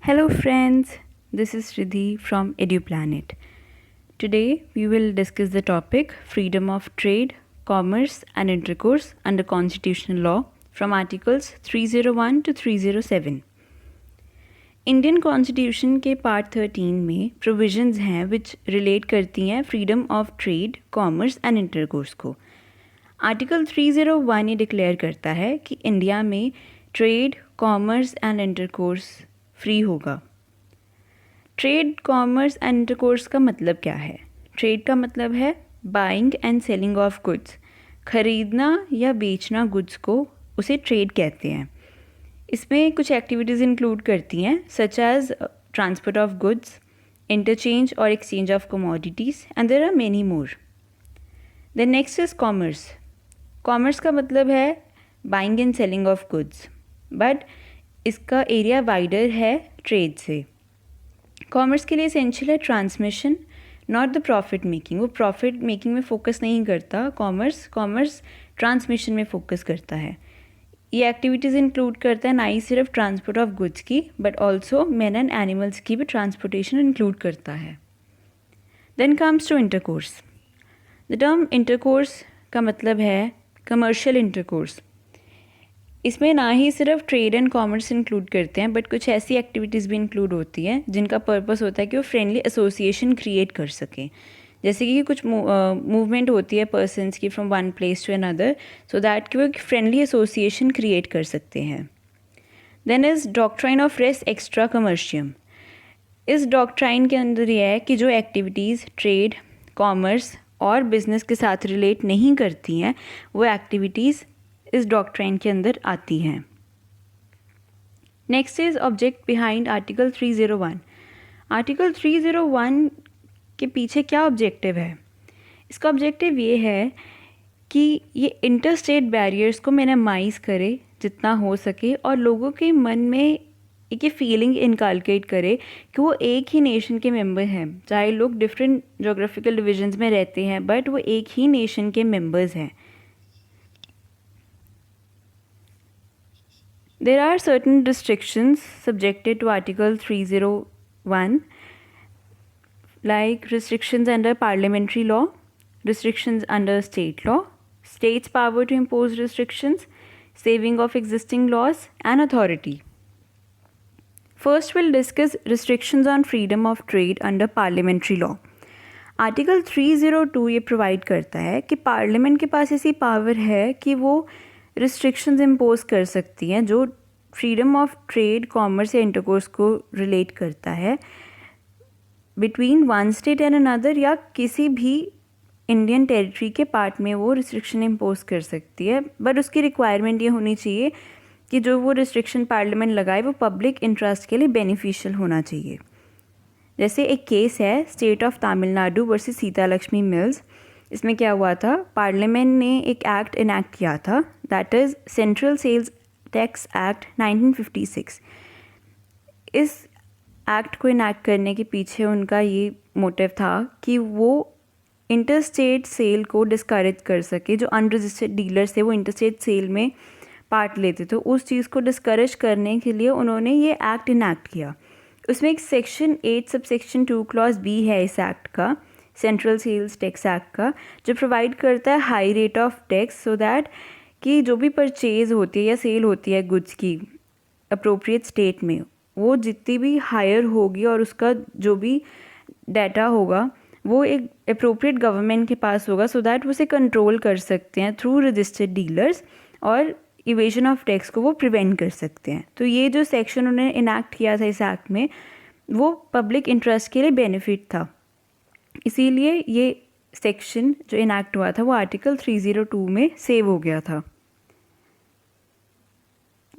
Hello friends, this is Riddhi from EduPlanet. Today we will discuss the topic freedom of trade, commerce and intercourse under constitutional law from articles 301 to 307. Indian constitution के part 13 में provisions हैं विच relate करती हैं freedom of trade, commerce and intercourse को. Article 301 ये declare करता है कि इंडिया में trade, commerce and intercourse free होगा. ट्रेड, कॉमर्स एंड इंटरकोर्स का मतलब क्या है? ट्रेड का मतलब है buying and selling of goods. खरीदना या बेचना गुड्स को उसे ट्रेड कहते हैं. इसमें कुछ एक्टिविटीज़ इंक्लूड करती हैं such as transport of goods, interchange और exchange of commodities and there are many more. Then next is commerce. Commerce का मतलब है buying and selling of goods, but इसका एरिया वाइडर है ट्रेड से. कॉमर्स के लिए एसेंशियल है transmission, not the profit making. वो प्रॉफिट मेकिंग में फोकस नहीं करता. कॉमर्स ट्रांसमिशन में फोकस करता है. ये एक्टिविटीज़ इंक्लूड करता है ना ही सिर्फ ट्रांसपोर्ट ऑफ गुड्स की, but also man and animals की भी ट्रांसपोर्टेशन इंक्लूड करता है. Then comes to intercourse. The term intercourse का मतलब है कमर्शियल इंटरकोर्स. इसमें ना ही सिर्फ ट्रेड एंड कॉमर्स इंक्लूड करते हैं, बट कुछ ऐसी एक्टिविटीज़ भी इंक्लूड होती हैं जिनका पर्पस होता है कि वो फ्रेंडली एसोसिएशन क्रिएट कर सकें. जैसे कि कुछ मूवमेंट होती है पर्सन्स की from one place to another, so that कि वो एक फ्रेंडली एसोसिएशन क्रिएट कर सकते हैं. Then is doctrine of res extra commercium. इस डॉक्ट्राइन के अंदर यह है कि जो एक्टिविटीज़ ट्रेड, कॉमर्स और बिजनेस के साथ रिलेट नहीं करती हैं, वो एक्टिविटीज़ इस डॉक्ट्राइन के अंदर आती हैं. Next is object behind article 301. Article 301 के पीछे क्या ऑब्जेक्टिव है? इसका ऑब्जेक्टिव ये है कि ये इंटरस्टेट बैरियर्स को मिनिमाइज़ करे जितना हो सके, और लोगों के मन में एक ये फीलिंग इनकलकेट करे कि वो एक ही नेशन के मेंबर हैं. चाहे लोग डिफरेंट जोग्राफिकल डिविजन्स में रहते हैं, बट वो एक ही नेशन के मेंबर्स हैं. There are certain restrictions subjected to Article 301, like restrictions under parliamentary law, restrictions under state law, states' power to impose restrictions, saving of existing laws, and authority. First, we'll discuss restrictions on freedom of trade under parliamentary law. Article 302 ये provide करता है कि parliament के पास ऐसी power है कि वो restrictions impose कर सकती हैं जो फ्रीडम ऑफ ट्रेड, कॉमर्स या इंटरकोर्स को रिलेट करता है between one state and another, या किसी भी इंडियन टेरिटरी के पार्ट में वो रिस्ट्रिक्शन इम्पोज कर सकती है. बट उसकी रिक्वायरमेंट ये होनी चाहिए कि जो वो रिस्ट्रिक्शन पार्लियामेंट लगाए वो पब्लिक इंटरेस्ट के लिए बेनिफिशियल होना चाहिए. जैसे एक केस है state of Tamil Nadu versus Sita Lakshmi mills. इसमें क्या हुआ था, पार्लियामेंट ने एक एक्ट इनैक्ट किया था, that is central sales tax act 1956. इस एक्ट को इनैक्ट करने के पीछे उनका ये मोटिव था कि वो इंटरस्टेट सेल को डिस्करेज कर सके. जो अनरजिस्टर्ड डीलर्स थे वो इंटरस्टेट सेल में पार्ट लेते थे, उस चीज़ को डिस्करेज करने के लिए उन्होंने ये एक्ट इनैक्ट किया. उसमें एक सेक्शन 8 सबसेक्शन 2 क्लॉज बी है इस एक्ट का, सेंट्रल सेल्स टैक्स एक्ट का, जो प्रोवाइड करता है high rate of tax, so that कि जो भी परचेज़ होती है या सेल होती है गुड्स की अप्रोप्रिएट स्टेट में, वो जितनी भी हायर होगी और उसका जो भी डाटा होगा वो एक अप्रोप्रिएट गवर्नमेंट के पास होगा, सो दैट वो उसे कंट्रोल कर सकते हैं थ्रू रजिस्टर्ड डीलर्स, और इवेजन ऑफ टैक्स को वो प्रिवेंट कर सकते हैं. तो ये जो सेक्शन उन्होंने इनैक्ट किया था इस एक्ट में, वो पब्लिक इंटरेस्ट के लिए बेनिफिट था. इसीलिए ये सेक्शन जो इनैक्ट हुआ था वो आर्टिकल 302 में सेव हो गया था.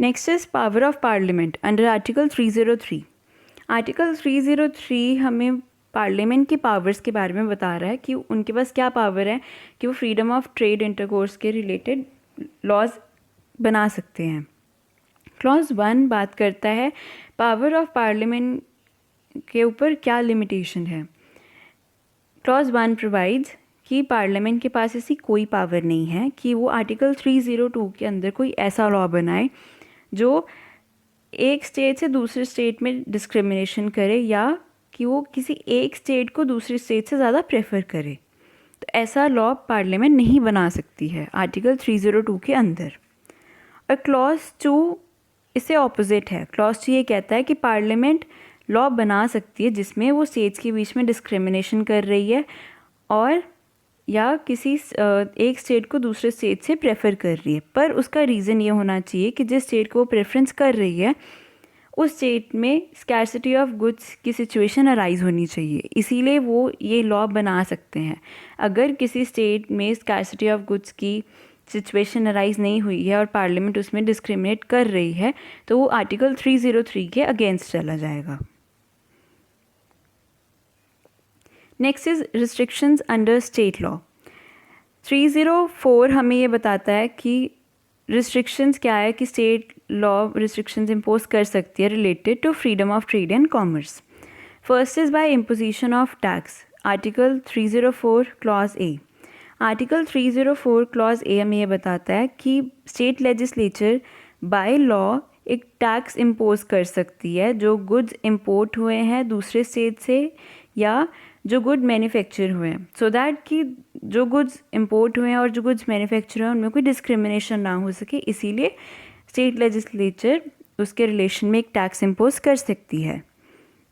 Next is power of parliament under article 303. Article 303 हमें पार्लियामेंट की पावर्स के बारे में बता रहा है कि उनके पास क्या पावर है कि वो फ्रीडम ऑफ ट्रेड, इंटरकोर्स के रिलेटेड लॉज बना सकते हैं. क्लॉज 1 बात करता है पावर ऑफ पार्लियामेंट के ऊपर क्या लिमिटेशन है. क्लॉज 1 प्रोवाइड्स कि पार्लियामेंट के पास ऐसी कोई पावर नहीं है कि वो आर्टिकल 302 के अंदर कोई ऐसा लॉ बनाए जो एक स्टेट से दूसरे स्टेट में डिस्क्रिमिनेशन करे या कि वो किसी एक स्टेट को दूसरी स्टेट से ज़्यादा प्रेफर करे, तो ऐसा लॉ पार्लियामेंट नहीं बना सकती है आर्टिकल 302 के अंदर। और क्लॉज 2 इससे ऑपोजिट है। क्लॉज 2 ये कहता है कि पार्लियामेंट लॉ बना सकती है जिसमें वो स्टेट्स के बीच में डिस्क्रिमिनेशन कर रही है और या किसी एक स्टेट को दूसरे स्टेट से प्रेफर कर रही है, पर उसका रीज़न ये होना चाहिए कि जिस स्टेट को वो प्रेफरेंस कर रही है उस स्टेट में स्कैर्सिटी ऑफ गुड्स की सिचुएशन अराइज होनी चाहिए, इसीलिए वो ये लॉ बना सकते हैं। अगर किसी स्टेट में स्कैर्सिटी ऑफ गुड्स की सिचुएशन अराइज नहीं हुई है और पार्लियामेंट उसमें डिस्क्रिमिनेट कर रही है तो वो आर्टिकल 303 के अगेंस्ट चला जाएगा। Next is restrictions under state law. 304 हमें ये बताता है कि रिस्ट्रिक्शंस क्या है कि स्टेट लॉ रिस्ट्रिक्शंस इम्पोज कर सकती है related to freedom of trade and commerce. First is by imposition of tax, article 304 clause A. Article 304 clause A हमें ये बताता है कि स्टेट लेजिस्लेचर बाय लॉ एक टैक्स इम्पोज कर सकती है जो गुड्स इम्पोर्ट हुए हैं दूसरे स्टेट से या जो गुड मैन्युफैक्चर हुए हैं, सो दैट कि जो गुड्स इम्पोर्ट हुए हैं और जो गुड्स मैन्युफैक्चर हुए हैं उनमें कोई डिस्क्रिमिनेशन ना हो सके, इसीलिए स्टेट लेजिस्लेचर उसके रिलेशन में एक टैक्स इम्पोज कर सकती है।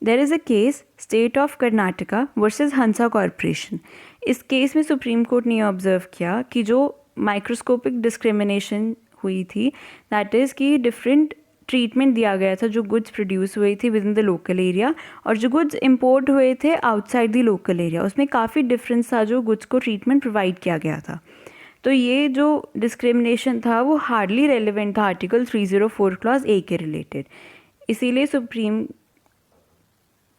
There is a case state of Karnataka versus Hansa corporation. इस केस में सुप्रीम कोर्ट ने ऑब्जर्व किया कि जो माइक्रोस्कोपिक डिस्क्रिमिनेशन हुई थी, दैट इज़ कि डिफरेंट ट्रीटमेंट दिया गया था जो गुड्स प्रोड्यूस हुई थी within the local area और जो गुड्स इंपोर्ट हुए थे आउटसाइड द लोकल एरिया, उसमें काफ़ी डिफरेंस था जो गुड्स को ट्रीटमेंट प्रोवाइड किया गया था। तो ये जो डिस्क्रिमिनेशन था वो हार्डली रेलिवेंट था आर्टिकल 304 क्लॉज ए के रिलेटेड, इसीलिए सुप्रीम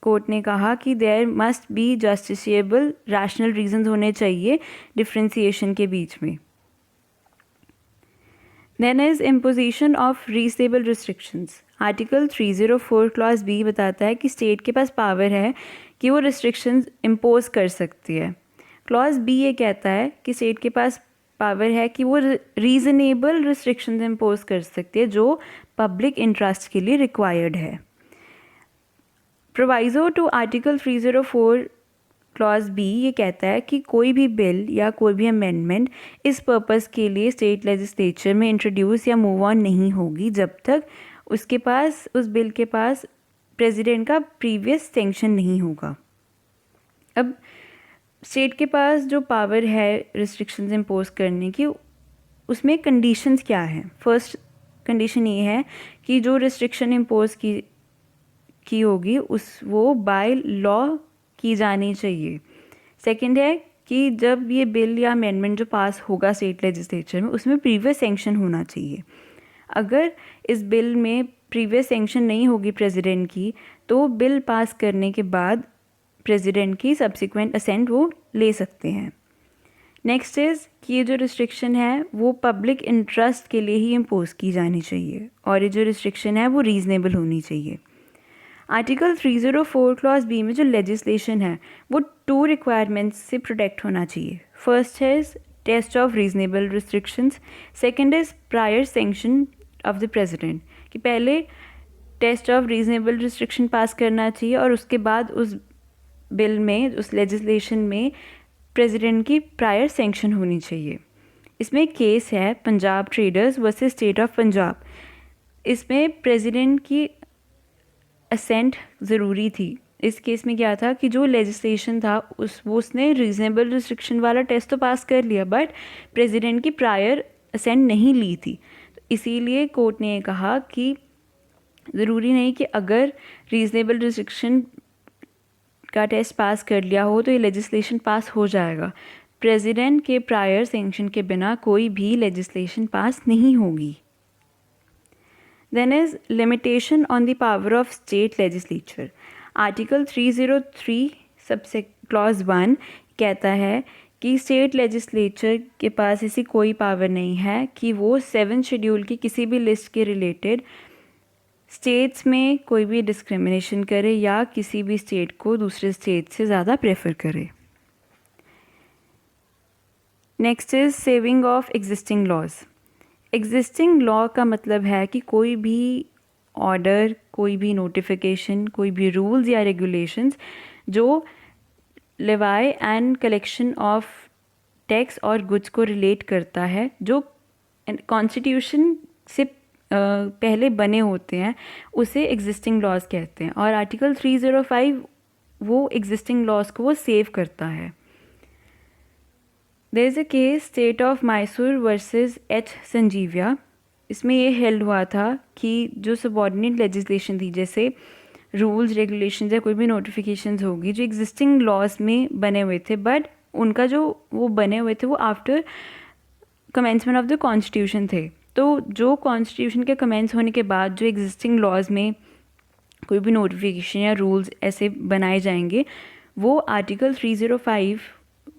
कोर्ट ने कहा कि there must be justiciable rational reasons होने चाहिए डिफ्रेंसिएशन के बीच में। Then is imposition of reasonable restrictions. Article 304 clause B बताता है कि स्टेट के पास पावर है कि वो रिस्ट्रिक्शंस इम्पोज कर सकती है। क्लॉज बी ये कहता है कि स्टेट के पास पावर है कि वो रीजनेबल रिस्ट्रिक्शंस इम्पोज कर सकती है जो पब्लिक इंटरेस्ट के लिए रिक्वायर्ड है। Proviso to article 304 clause B ये कहता है कि कोई भी बिल या कोई भी अमेंडमेंट इस पर्पस के लिए स्टेट लेजिस्लेचर में इंट्रोड्यूस या मूव ऑन नहीं होगी जब तक उसके पास उस बिल के पास प्रेसिडेंट का प्रीवियस सैंक्शन नहीं होगा। अब स्टेट के पास जो पावर है रिस्ट्रिक्शंस इम्पोज करने की, उसमें कंडीशंस क्या हैं। फर्स्ट कंडीशन ये है कि जो रिस्ट्रिक्शन इम्पोज की होगी वो बाय लॉ की जानी चाहिए। सेकंड है कि जब ये बिल या अमेंडमेंट जो पास होगा स्टेट लेजिस्लेचर में उसमें प्रीवियस सैंक्शन होना चाहिए। अगर इस बिल में प्रीवियस सैंक्शन नहीं होगी प्रेसिडेंट की तो बिल पास करने के बाद प्रेसिडेंट की सब्सिक्वेंट असेंट वो ले सकते हैं। नेक्स्ट इज़ कि ये जो रिस्ट्रिक्शन है वो पब्लिक इंटरेस्ट के लिए ही इम्पोज की जानी चाहिए और ये जो रिस्ट्रिक्शन है वो रीज़नेबल होनी चाहिए। आर्टिकल 304 क्लॉज बी में जो लेजिस्लेशन है वो 2 रिक्वायरमेंट्स से प्रोटेक्ट होना चाहिए। फर्स्ट है test of reasonable restrictions, second is prior sanction of the president, कि पहले test of reasonable restriction pass करना चाहिए और उसके बाद उस बिल में उस लेजिस्लेशन में प्रेसिडेंट की प्रायर सैंक्शन होनी चाहिए। इसमें एक केस है Punjab traders versus state of Punjab. इसमें प्रेसिडेंट की असेंट ज़रूरी थी। इस केस में क्या था कि जो लेजिस्लेशन था उसने रीज़नेबल रिस्ट्रिक्शन वाला टेस्ट तो पास कर लिया बट प्रेसिडेंट की प्रायर असेंट नहीं ली थी। तो इसीलिए कोर्ट ने कहा कि ज़रूरी नहीं कि अगर रीज़नेबल रिस्ट्रिक्शन का टेस्ट पास कर लिया हो तो ये लेजिस्लेशन पास हो जाएगा। प्रेसिडेंट के प्रायर सैंक्शन के बिना कोई भी लेजिस्लेशन पास नहीं होगी। Then is limitation on the power of state legislature. Article 303 clause 1 कहता है कि स्टेट लेजिस्लेचर के पास ऐसी कोई पावर नहीं है कि वो 7 शेड्यूल की किसी भी लिस्ट के रिलेटेड स्टेट्स में कोई भी डिस्क्रिमिनेशन करे या किसी भी स्टेट को दूसरे स्टेट से ज़्यादा प्रेफर करे। Next is saving of existing laws. Existing law का मतलब है कि कोई भी ऑर्डर, कोई भी नोटिफिकेशन, कोई भी रूल्स या रेगुलेशंस जो लेवाई एंड कलेक्शन ऑफ टैक्स और गुड्स को रिलेट करता है, जो कॉन्स्टिट्यूशन से पहले बने होते हैं, उसे एग्जिस्टिंग लॉज कहते हैं। और आर्टिकल 305 वो एग्जिस्टिंग लॉज को वो सेव करता है। There is a case state of Mysore versus H Sanjeevaiah. इसमें ये हेल्ड हुआ था कि जो सबॉर्डिनेट लेजिस्लेशन थी, जैसे रूल्स, रेगुलेशंस या कोई भी नोटिफिकेशंस होगी जो एग्जिस्टिंग लॉज में बने हुए थे, बट उनका जो वो बने हुए थे वो after commencement of the constitution थे। तो जो कॉन्स्टिट्यूशन के कमेंस होने के बाद जो एग्जिस्टिंग लॉज में कोई भी नोटिफिकेशन या रूल्स ऐसे बनाए जाएंगे, वो आर्टिकल 305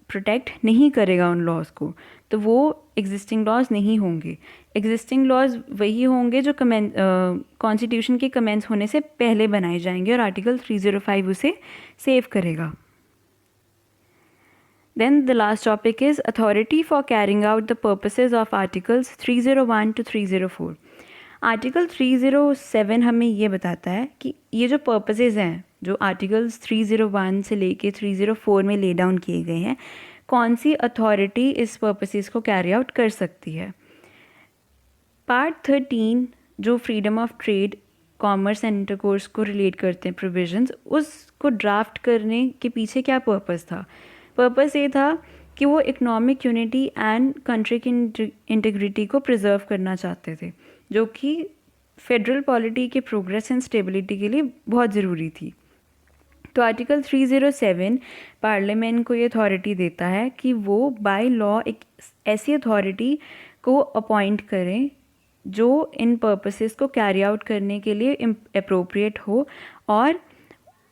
प्रोटेक्ट नहीं करेगा उन लॉज को, तो वो एग्जिस्टिंग लॉज नहीं होंगे। एग्जिस्टिंग लॉज वही होंगे जो कॉन्स्टिट्यूशन के कमेंस होने से पहले बनाए जाएंगे, और आर्टिकल 305 उसे सेव करेगा। Then the last topic is authority for carrying out the purposes of articles 301 to 304. Article 307 हमें ये बताता है कि ये जो पर्पसेस हैं जो आर्टिकल्स 301 से लेके 304 में ले डाउन किए गए हैं, कौन सी अथॉरिटी इस पर्पसेस को कैरी आउट कर सकती है। पार्ट 13 जो freedom of trade, commerce and intercourse को रिलेट करते हैं प्रोविजंस, उसको ड्राफ्ट करने के पीछे क्या पर्पस था। पर्पस ये था कि वो इकोनॉमिक यूनिटी एंड कंट्री की इंटीग्रिटी को प्रिजर्व करना चाहते थे, जो कि फेडरल पॉलिटी के प्रोग्रेस एंड स्टेबिलिटी के लिए बहुत ज़रूरी थी। तो आर्टिकल 307 पार्लियामेंट को ये अथॉरिटी देता है कि वो बाय लॉ एक ऐसी अथॉरिटी को अपॉइंट करें जो इन पर्पसेस को कैरी आउट करने के लिए अप्रोप्रिएट हो, और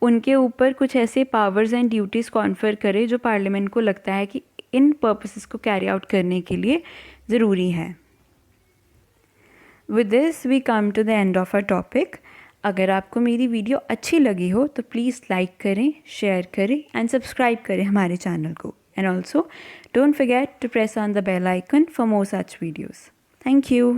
उनके ऊपर कुछ ऐसे पावर्स एंड ड्यूटीज़ कॉन्फर करे जो पार्लियामेंट को लगता है कि इन पर्पसेस को कैरी आउट करने के लिए ज़रूरी है। With this we come to the end of our topic. अगर आपको मेरी वीडियो अच्छी लगी हो तो प्लीज़ लाइक करें, शेयर करें एंड सब्सक्राइब करें हमारे चैनल को, and also don't forget to press on the bell icon for more such videos. Thank you.